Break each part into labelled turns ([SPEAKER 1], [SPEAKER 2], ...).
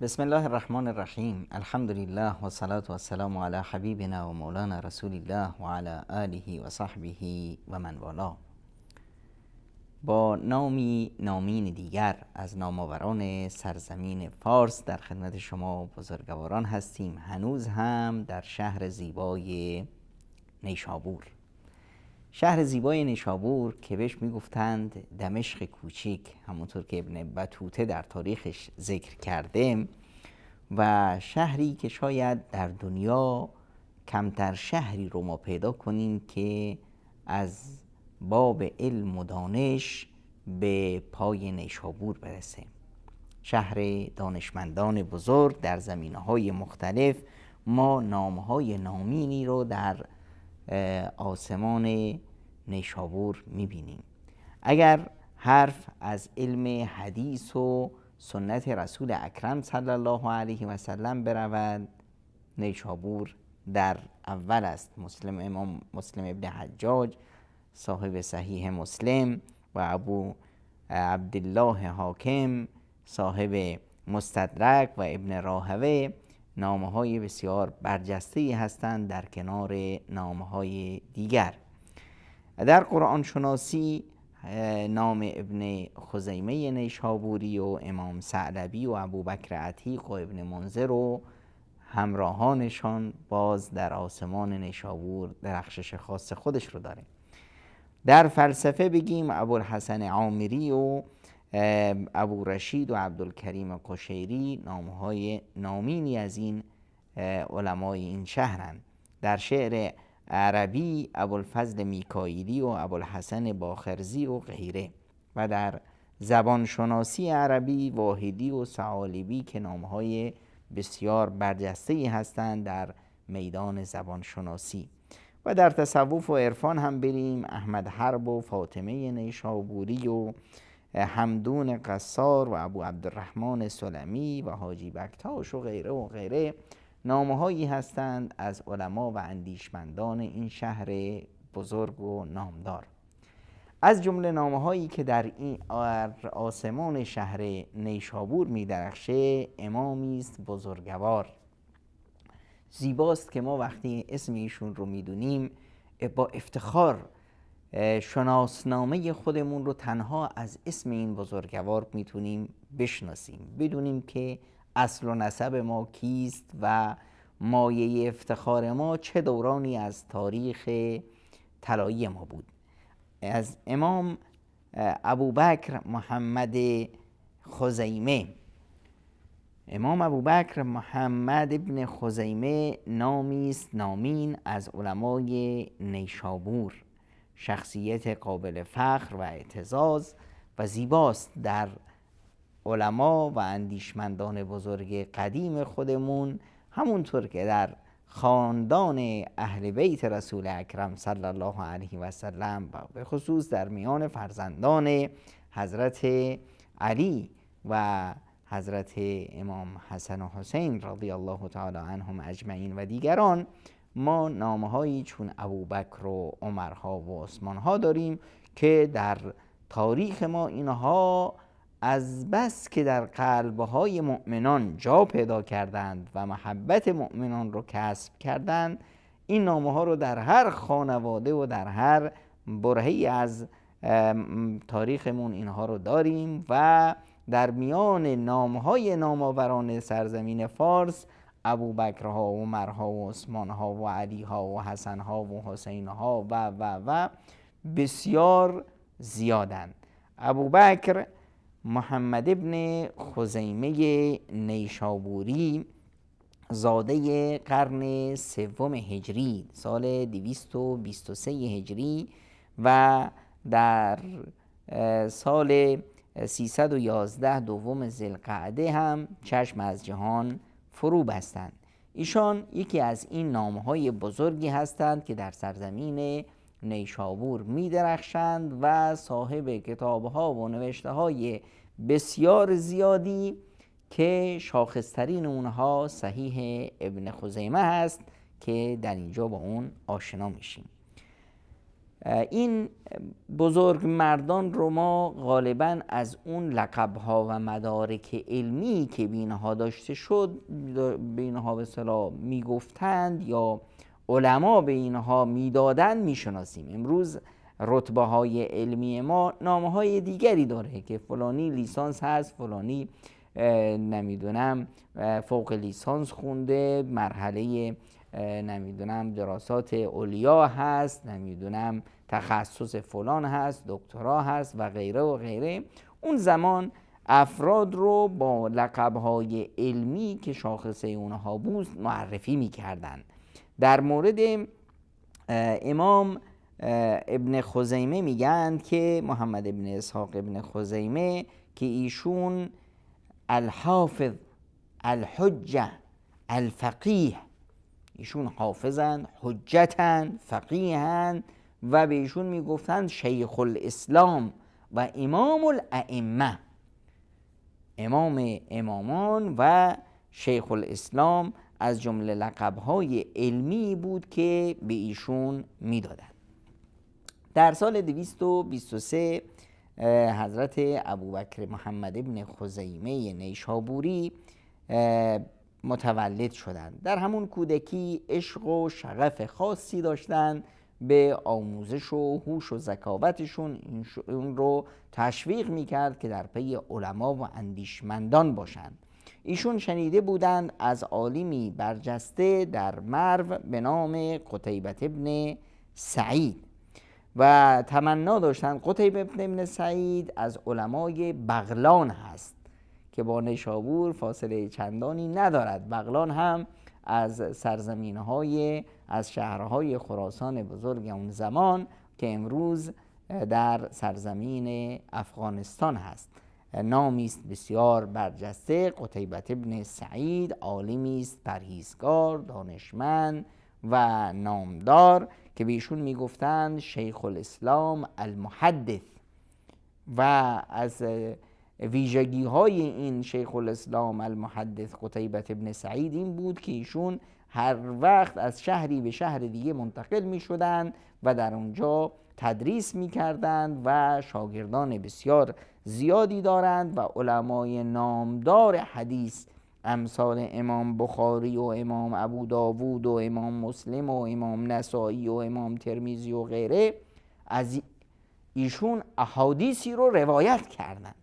[SPEAKER 1] بسم الله الرحمن الرحیم. الحمد لله و صلاة و السلام علی حبیبنا و مولانا رسول الله و علی آله و صحبه و من والا. با نامین دیگر از نامآوران سرزمین فارس در خدمت شما بزرگواران هستیم، هنوز هم در شهر زیبای نیشابور. شهر زیبای نیشابور که بهش میگفتند دمشق کوچیک، همونطور که ابن بطوطه در تاریخش ذکر کرده، و شهری که شاید در دنیا کمتر شهری رو ما پیدا کنیم که از باب علم و دانش به پای نیشابور برسه. شهر دانشمندان بزرگ در زمینه‌های مختلف. ما نام‌های نامینی رو در آسمان نیشابور می‌بینیم. اگر حرف از علم حدیث و سنت رسول اکرم صلی الله علیه و سلم برود، نیشابور در اول است. امام مسلم ابن حجاج صاحب صحیح مسلم و ابو عبدالله حاکم صاحب مستدرک و ابن راهوه نامه‌های بسیار برجسته‌ای هستند در کنار نامه‌های دیگر. در قرآن شناسی نام ابن خزیمه نیشابوری و امام ثعلبی و ابوبکر عتیق و ابن منذر و همراهانشان باز در آسمان نیشابور درخشش خاص خودش رو داره. در فلسفه بگیم ابوالحسن عامری و ابو رشید و عبدالکریم قشیری نامهای نامینی از این علمای این شهرند. در شعر عربی ابوالفضل میکائیلی و ابوالحسن باخرزی و غیره. و در زبان شناسی عربی واحدی و ثعالبی که نامهای بسیار برجسته‌ای هستند در میدان زبان شناسی. و در تصوف و عرفان هم بریم احمد حرب و فاطمه نیشابوری و حمدون قصار و ابو عبدالرحمن سلمی و حاجی بکتاش و غیره و غیره نامه‌هایی هستند از علما و اندیشمندان این شهر بزرگ و نامدار. از جمله نامه‌هایی که در این آسمان شهر نیشابور می‌درخشه امامی است بزرگوار. زیباست که ما وقتی اسم ایشون رو میدونیم با افتخار شناسنامه خودمون رو تنها از اسم این بزرگوار میتونیم بشناسیم، بدونیم که اصل و نسب ما کیست و مایه افتخار ما چه دورانی از تاریخ طلایی ما بود. از امام ابوبکر محمد خزیمه. امام ابوبکر محمد ابن خزیمه نامی است نامین از علمای نیشابور، شخصیت قابل فخر و اعتزاز و زیباست. در علما و اندیشمندان بزرگ قدیم خودمون، همونطور که در خاندان اهل بیت رسول اکرم صلی الله علیه و سلم و به خصوص در میان فرزندان حضرت علی و حضرت امام حسن و حسین رضی الله تعالی عنهم اجمعین و دیگران، ما نامه‌هایی چون ابوبکر و عمرها و عثمانها داریم که در تاریخ ما اینها از بس که در قلب‌های مؤمنان جا پیدا کردند و محبت مؤمنان رو کسب کردند، این نامه‌ها رو در هر خانواده و در هر برهه‌ای از تاریخمون اینها رو داریم. و در میان نامهای نامآوران سرزمین فارس ابوبکرها و عمرها و عثمانها و علیها و حسنها و حسینها و بسیار زیادند. ابوبکر محمد ابن خزیمه نیشابوری زاده قرن سوم هجری، سال 223 هجری و در سال 311 دوم ذوالقعده هم چشم از جهان فرو بستند. ایشان یکی از این نامهای بزرگی هستند که در سرزمین نیشابور می درخشند و صاحب کتابها و نوشته های بسیار زیادی که شاخصترین اونها صحیح ابن خزیمه هست که در اینجا با اون آشنا میشیم. این بزرگ مردان رو ما غالباً از اون لقب‌ها و مدارک علمی که به اینها داشته شد به اینها به اصطلاح میگفتند یا علما به اینها میدادند میشناسیم. امروز رتبه های علمی ما نامه های دیگری داره که فلانی لیسانس هست، فلانی نمیدونم فوق لیسانس خونده، مرحله نمیدونم دراسات علیا هست، نمیدونم تخصص فلان هست، دکترا هست و غیره و غیره. اون زمان افراد رو با لقب‌های علمی که شاخصه اونها بود معرفی می‌کردند. در مورد امام ابن خزیمه میگن که محمد ابن اسحاق ابن خزیمه که ایشون الحافظ، الحجه، الفقیه، ایشون حافظن، حجتن، فقیهن و به ایشون میگفتن شیخ الاسلام و امام الائمه، امام امامان و شیخ الاسلام از جمله لقب‌های علمی بود که به ایشون میدادن. در سال 223 حضرت ابوبکر محمد ابن خزیمه نیشابوری متولد شدند. در همون کودکی عشق و شغف خاصی داشتند به آموزش و هوش و ذکاوتشون، اون رو تشویق میکرد که در پی علما و اندیشمندان باشند. ایشون شنیده بودند از عالمی برجسته در مرو به نام قتیبة ابن سعید و تمنا داشتند قتیبة ابن سعید از علمای بغلان هست که با نیشابور فاصله چندانی ندارد. بغلان هم از سرزمین‌های از شهرهای خراسان بزرگ اون زمان که امروز در سرزمین افغانستان هست. نامی است بسیار برجسته. قتیبة ابن سعید عالمی است پرهیزگار، دانشمند و نامدار که به ایشون میگفتند شیخ الاسلام المحدث. و از ویژگی های این شیخ الاسلام المحدث قتیبة ابن سعید این بود که ایشون هر وقت از شهری به شهر دیگه منتقل می شدند و در اونجا تدریس می کردند و شاگردان بسیار زیادی دارند و علمای نامدار حدیث امثال امام بخاری و امام ابو داوود و امام مسلم و امام نسائی و امام ترمذی و غیره از ایشون احادیثی رو روایت کردند.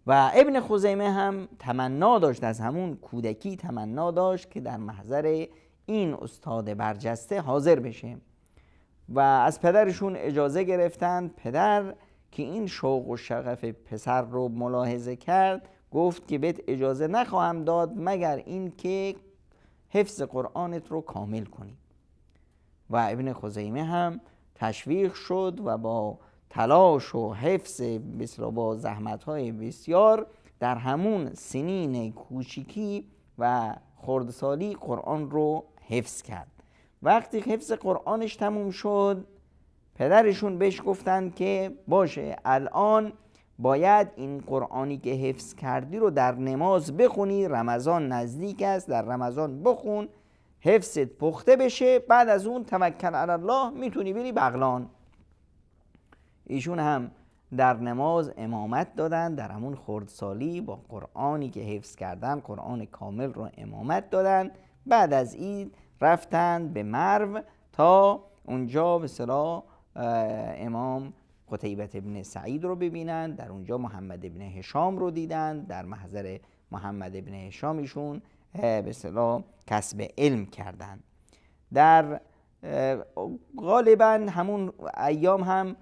[SPEAKER 1] و ابن خزیمه هم تمنا داشت، از همون کودکی تمنا داشت که در محضر این استاد برجسته حاضر بشه و از پدرشون اجازه گرفتند. پدر که این شوق و شغف پسر رو ملاحظه کرد گفت که بهت اجازه نخواهم داد مگر این که حفظ قرآنت رو کامل کنی. و ابن خزیمه هم تشویق شد و با تلاش و حفظ با زحمت‌های بسیار در همون سنین کوچیکی و خردسالی قرآن رو حفظ کرد. وقتی حفظ قرآنش تموم شد پدرشون بهش گفتند که باشه الان باید این قرآنی که حفظ کردی رو در نماز بخونی، رمضان نزدیک است، در رمضان بخون، حفظت پخته بشه، بعد از اون توکل علی الله میتونی بری بغلان. ایشون هم در نماز امامت دادن، در همون خردسالی با قرآنی که حفظ کردن قرآن کامل رو امامت دادن. بعد از این رفتن به مرو تا اونجا به اصطلاح امام قتیبة ابن سعید رو ببینن. در اونجا محمد ابن هشام رو دیدن. در محضر محمد ابن هشام ایشون به اصطلاح کسب علم کردن. در غالبا همون ایام هم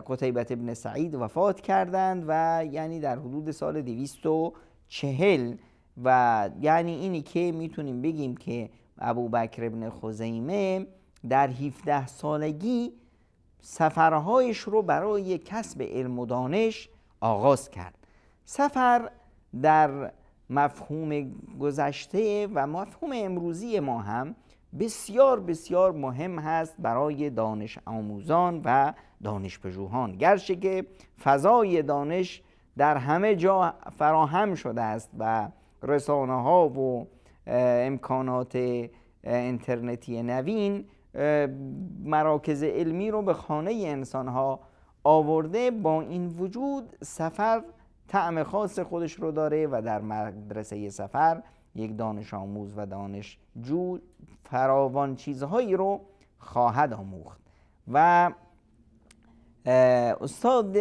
[SPEAKER 1] قتیبة ابن سعید وفات کردند و یعنی در حدود سال 240 و یعنی اینی که میتونیم بگیم که ابوبکر ابن خزیمه در 17 سالگی سفرهایش رو برای کسب علم و دانش آغاز کرد. سفر در مفهوم گذشته و مفهوم امروزی ما هم بسیار بسیار مهم هست برای دانش آموزان و دانش پژوهان، گرچه که فضای دانش در همه جا فراهم شده است و رسانه ها و امکانات اینترنتی نوین مراکز علمی رو به خانه انسانها آورده. با این وجود سفر طعم خاص خودش رو داره و در مدرسه سفر یک دانش آموز و دانشجو فراوان چیزهایی رو خواهد آموخت. و استاد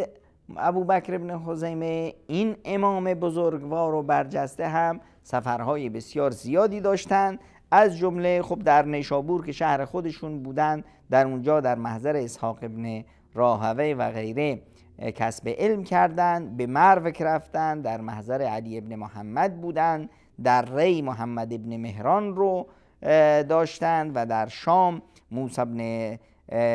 [SPEAKER 1] ابوبکر بن خزیمه این امام بزرگوار و برجسته هم سفرهای بسیار زیادی داشتند، از جمله خب در نیشابور که شهر خودشون بودن، در اونجا در محضر اسحاق ابن راهوی و غیره کسب علم کردند. به مرو که رفتن در محضر علی ابن محمد بودند، در ری محمد ابن مهران رو داشتند و در شام موسی ابن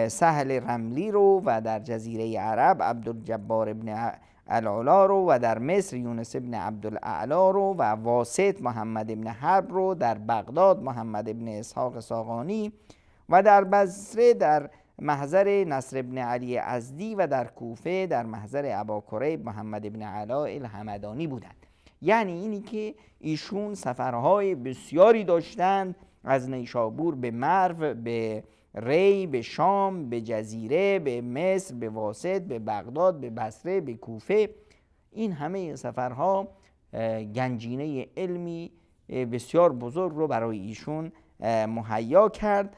[SPEAKER 1] سهل رملی رو و در جزیره عرب عبدالجبار ابن العلا رو و در مصر یونس ابن عبدالاعلا رو و واسط محمد ابن حرب رو، در بغداد محمد ابن اسحاق ساغانی و در بصره در محضر نصر ابن علی ازدی و در کوفه در محضر ابا کریب محمد ابن علاء الحمدانی بودند. یعنی اینی که ایشون سفرهای بسیاری داشتند، از نیشابور به مرو، به ری، به شام، به جزیره، به مصر، به واسط، به بغداد، به بصره، به کوفه. این همه سفرها گنجینه علمی بسیار بزرگ رو برای ایشون مهیا کرد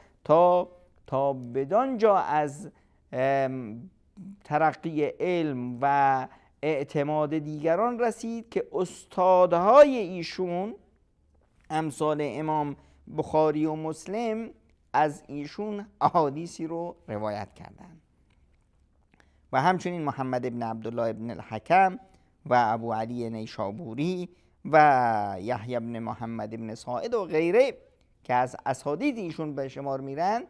[SPEAKER 1] تا بدانجا از ترقی علم و اعتماد دیگران رسید که استادهای ایشون امثال امام بخاری و مسلم از ایشون احادیثی رو روایت کردند. و همچنین محمد ابن عبدالله ابن الحکم و ابو علی نیشابوری و یحیی ابن محمد ابن ساعد و غیره که از اساتید ایشون به شمار میرن،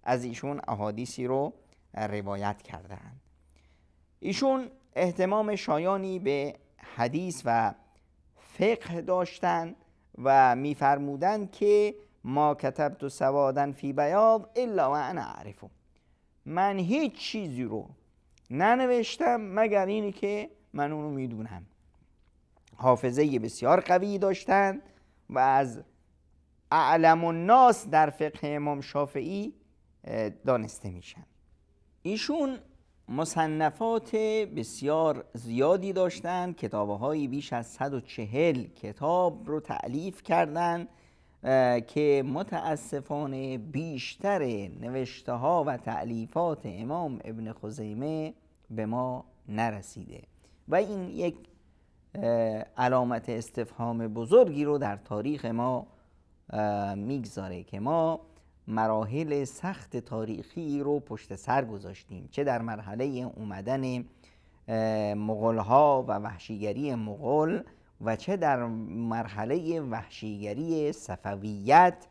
[SPEAKER 1] از ایشون احادیثی رو روایت کردند. ایشون اهتمام شایانی به حدیث و فقه داشتند و میفرمودند که ما کتبت سوادا فی بیاض الا و انا اعرفه، من هیچ چیزی رو ننوشتم مگر اینی که من اونو میدونم. حافظه بسیار قوی داشتند و از اعلم الناس در فقه امام شافعی دانسته میشن. ایشون مصنفات بسیار زیادی داشتند، کتاب‌های بیش از 140 کتاب رو تألیف کردند که متاسفانه بیشتر نوشته ها و تألیفات امام ابن خزیمه به ما نرسیده و این یک علامت استفهام بزرگی رو در تاریخ ما میگذاره که ما مراحل سخت تاریخی رو پشت سر گذاشتیم، چه در مرحله اومدن مغول‌ها و وحشیگری مغول و چه در مرحله وحشیگری صفویت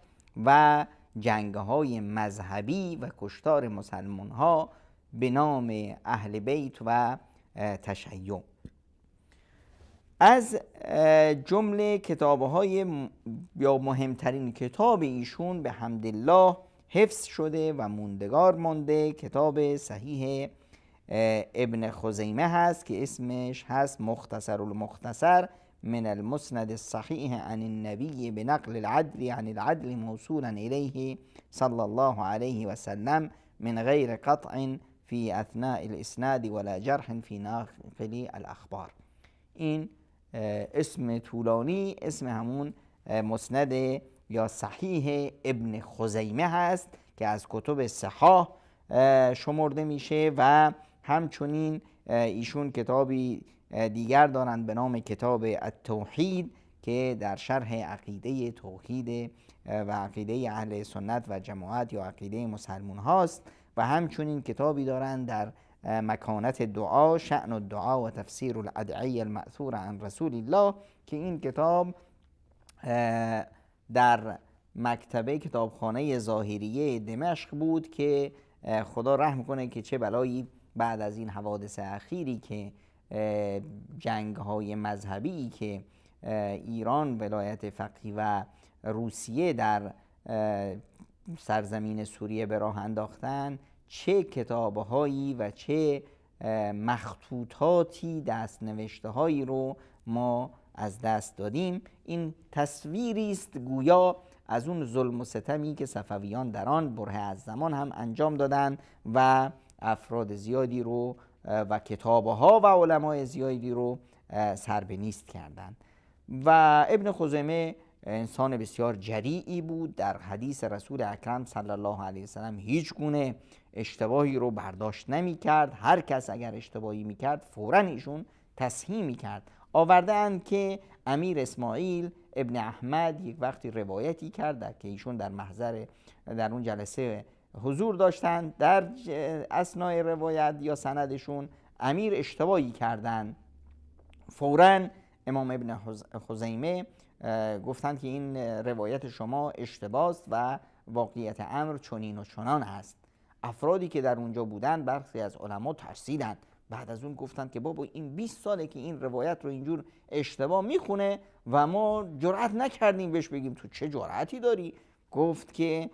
[SPEAKER 1] و جنگ‌های مذهبی و کشتار مسلمان‌ها به نام اهل بیت و تشیع. از جمله کتاب‌های یا مهمترین کتاب ایشون به حمدالله حفظ شده و موندگار مانده کتاب صحیح ابن خزیمه هست که اسمش هست مختصر المختصر من المسند الصحیح عن النبی بنقل العدل عن العدل موصولا الیه صلی الله علیه و سلم من غیر قطع فی اثناء الاسناد ولا جرح فی ناقل الاخبار. این اسم طولانی اسم همون مسند یا صحیح ابن خزیمه هست که از کتب صحاح شمرده میشه و همچنین ایشون کتابی دیگر دارند به نام کتاب التوحید که در شرح عقیده توحید و عقیده اهل سنت و جماعت یا عقیده مسلمون هاست و همچنین کتابی دارند در مکانت دعا شأن الدعا و تفسیر الادعیه المأثور عن رسول الله که این کتاب در مکتبه کتابخانه ظاهریه دمشق بود که خدا رحم کنه که چه بلایی بعد از این حوادث اخیری که جنگ های مذهبی که ایران ولایت فقیه و روسیه در سرزمین سوریه به راه انداختن، چه کتابهایی و چه مخطوطاتی دست نوشته هایی رو ما از دست دادیم. این تصویری است گویا از اون ظلم و ستمی که صفویان در آن بره از زمان هم انجام دادند و افراد زیادی رو و کتابها و علمای زیادی رو سر به نیست کردند. و ابن خزیمه انسان بسیار جریئی بود. در حدیث رسول اکرم صلی الله علیه وسلم هیچ گونه اشتباهی رو برداشت نمی کرد. هر کس اگر اشتباهی می کرد فوراً ایشون تصحیح می کرد. آورده اند که امیر اسماعیل ابن احمد یک وقتی روایتی کرد که ایشون در محضر در اون جلسه حضور داشتند. در اثنای روایت یا سندشون امیر اشتباهی کردند. فوراً امام ابن خزیمه گفتند که این روایت شما اشتباه و واقعیت امر چنین و چنان است. افرادی که در اونجا بودند برخی از علما ترسیدند. بعد از اون گفتند که بابا این 20 ساله که این روایت رو اینجور اشتباه میخونه و ما جرأت نکردیم بهش بگیم تو چه جرأتی داری؟ گفت که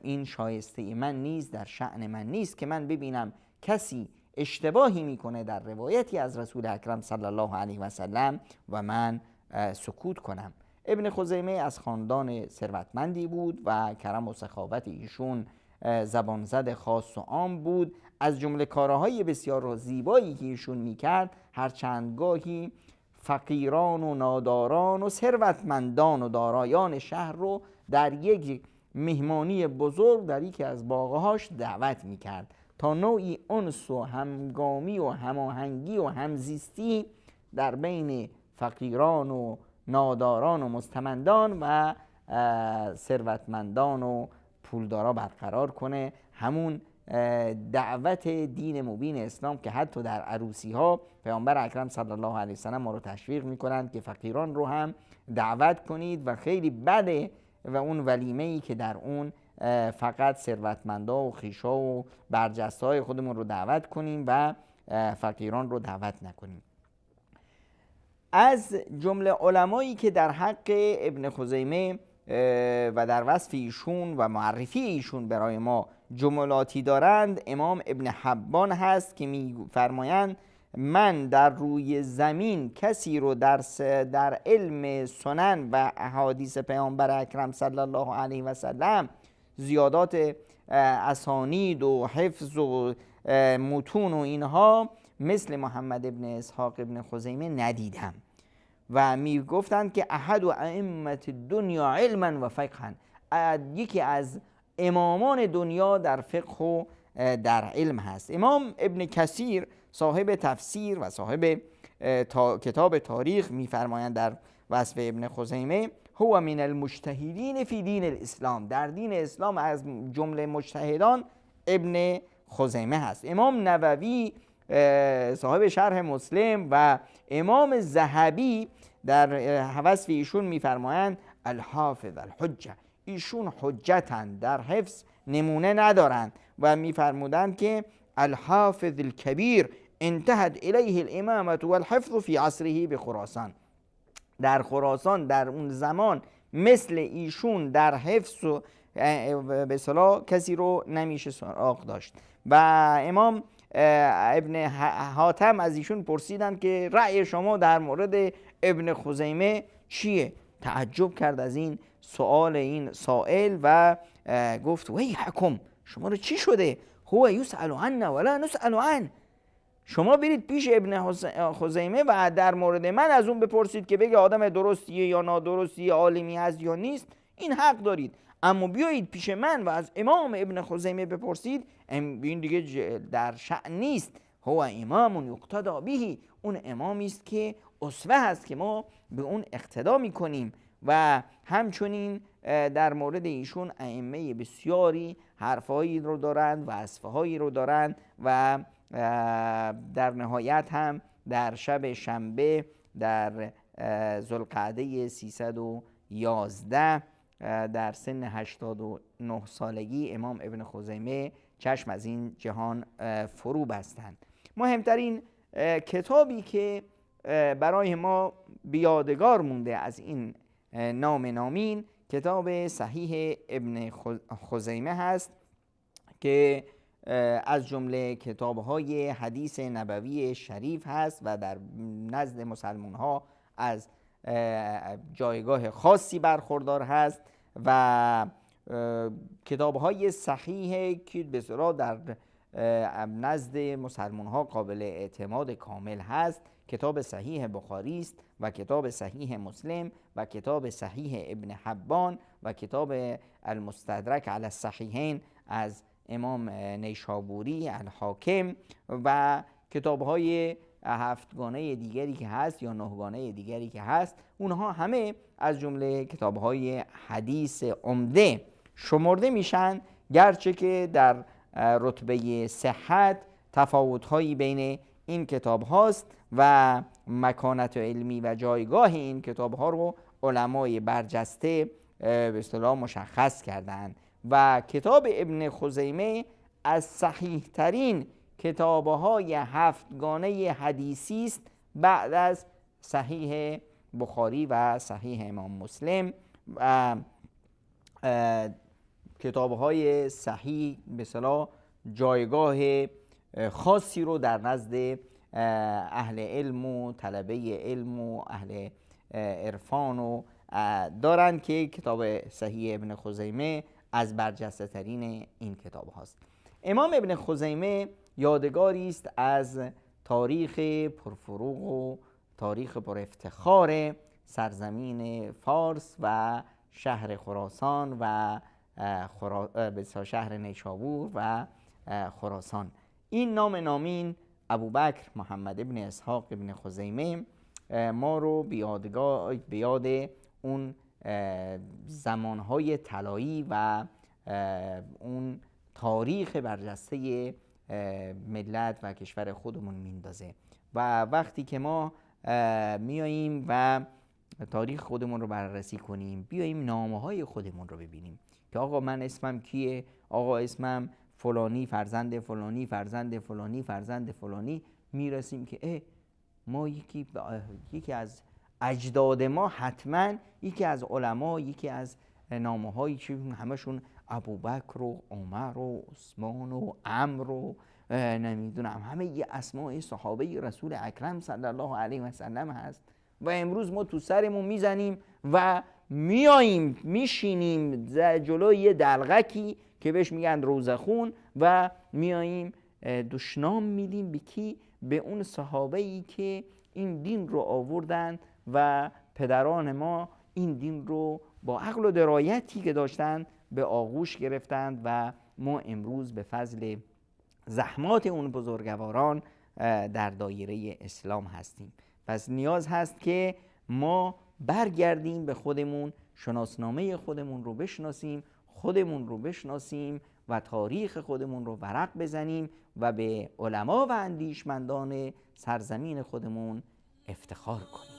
[SPEAKER 1] این شایسته من نیست، در شأن من نیست که من ببینم کسی اشتباهی میکنه در روایتی از رسول اکرم صلی الله علیه و سلم و من سکوت کنم. ابن خزیمه از خاندان ثروتمندی بود و کرم و سخاوت ایشون زبانزد خاص و عام بود. از جمله کارهای بسیار زیبایی که ایشون میکرد، هر چندگاهی فقیران و ناداران و ثروتمندان و دارایان شهر رو در یک مهمانی بزرگ در یکی از باغهاش دعوت میکرد تا نوعی انس و همگامی و هماهنگی و همزیستی در بین فقیران و ناداران و مستمندان و ثروتمندان و پولدارا برقرار کنه. همون دعوت دین مبین اسلام که حتی در عروسی ها پیامبر اکرم صلی الله علیه وسلم ما رو تشویق میکنند که فقیران رو هم دعوت کنید و خیلی بده و اون ولیمه ای که در اون فقط ثروتمندا و خیشا و برجسته های خودمون رو دعوت کنیم و فقیران رو دعوت نکنیم. از جمله علمایی که در حق ابن خزیمه و در وصف ایشون و معرفی ایشون برای ما جملاتی دارند، امام ابن حبان هست که می‌فرمایند من در روی زمین کسی رو در علم سنن و احادیث پیامبر اکرم صلی الله علیه و سلم زیادات اسانید و حفظ و متون و اینها مثل محمد ابن اسحاق ابن خزیمه ندیدم. و می گفتند که احد و ائمه دنیا علما و فقها، یکی از امامان دنیا در فقه و در علم هست. امام ابن کثیر صاحب تفسیر و صاحب کتاب تاریخ میفرمایند در وصف ابن خزیمه هو من المجتهدین فی دین الاسلام، در دین اسلام از جمله مجتهدان ابن خزیمه هست. امام نووی صاحب شرح مسلم و امام ذهبی در وصف ایشون میفرمایند الحافظ الحجه، ایشون حجتند، در حفظ نمونه ندارند و میفرمودند که الحافظ الکبیر انتهت الیه الامامه والحفظ فی عصره بخراسان، در خراسان در اون زمان مثل ایشون در حفظ و به اصطلاح کسی رو نمیشه سراغ داشت. و امام ابن حاتم از ایشون پرسیدند که رأی شما در مورد ابن خزیمه چیه؟ تعجب کرد از این سوال این سائل و گفت ویحکم، شما رو چی شده؟ هو یسأل عنا ولا نسأل عنه، شما برید پیش ابن خزیمه و در مورد من از اون بپرسید که بگه آدم درستیه یا نادرستیه، عالمی هست یا نیست، این حق دارید. اما بیایید پیش من و از امام ابن خزیمه بپرسید، این دیگه در شأن نیست. هو امام یقتدا به، اون امامی است که اسوه هست که ما به اون اقتدا میکنیم. و همچنین در مورد ایشون ائمه بسیاری حرفایی رو دارند و وصفهایی رو دارند و در نهایت هم در شب شنبه در ذوالقعده 311 در سن 89 سالگی امام ابن خزیمه چشم از این جهان فرو بستند. مهمترین کتابی که برای ما بیادگار مونده از این نام نامین کتاب صحیح ابن خزیمه هست که از جمله کتاب‌های حدیث نبوی شریف هست و در نزد مسلمان ها از جایگاه خاصی برخوردار هست و کتاب‌های صحیح که به اصطلاح در نزد مسلمان‌ها قابل اعتماد کامل هست، کتاب صحیح بخاری است و کتاب صحیح مسلم و کتاب صحیح ابن حبان و کتاب المستدرک علی الصحیحین از امام نیشابوری الحاکم و کتاب‌های 7 گانه دیگری که هست یا 9 گانه دیگری که هست، اونها همه از جمله کتاب‌های حدیث عمده شمرده میشن، گرچه که در رتبه صحت تفاوت‌هایی بین این کتاب هاست و مکانت علمی و جایگاه این کتاب ها رو علمای برجسته به اصطلاح مشخص کردند و کتاب ابن خزیمه از صحیح ترین کتاب های 7 گانه حدیثی است بعد از صحیح بخاری و صحیح امام مسلم. و کتاب های صحیح به اصطلاح جایگاه خاصی رو در نزد اهل علم و طلبه علم و اهل عرفان و دارند که کتاب صحیح ابن خزیمه از برجسته ترین این کتاب هاست. امام ابن خزیمه یادگاری است از تاریخ پرفروغ و تاریخ پر افتخار سرزمین فارس و شهر خراسان و شهر نیشابور و خراسان. این نام نامین ابوبکر محمد ابن اسحاق ابن خزیمه ما رو به یاد اون زمانهای طلایی و اون تاریخ برجسته ملت و کشور خودمون میندازه و وقتی که ما میاییم و تاریخ خودمون رو بررسی کنیم، بیاییم نامه‌های خودمون رو ببینیم که آقا من اسمم کیه، آقا اسمم فلانی فرزند فلانی فرزند فلانی فرزند فلانی، میرسیم که ما یکی از اجداد ما حتما یکی از علما، یکی از نامه‌هایی که همشون ابوبکر و عمر و عثمان و عمرو و نمیدونم همه یه اسماء صحابه رسول اکرم صلی الله علیه و سلم هست و امروز ما تو سرمون میزنیم و میاییم میشینیم جلوی یه دلغکی که بهش میگن روزخون و میاییم دشنام میدیم به کی؟ به اون صحابه‌ای که این دین رو آوردن و پدران ما این دین رو با عقل و درایتی که داشتن به آغوش گرفتند و ما امروز به فضل زحمات اون بزرگواران در دایره اسلام هستیم. پس نیاز هست که ما برگردیم به خودمون، شناسنامه خودمون رو بشناسیم، خودمون رو بشناسیم و تاریخ خودمون رو ورق بزنیم و به علما و اندیشمندان سرزمین خودمون افتخار کنیم.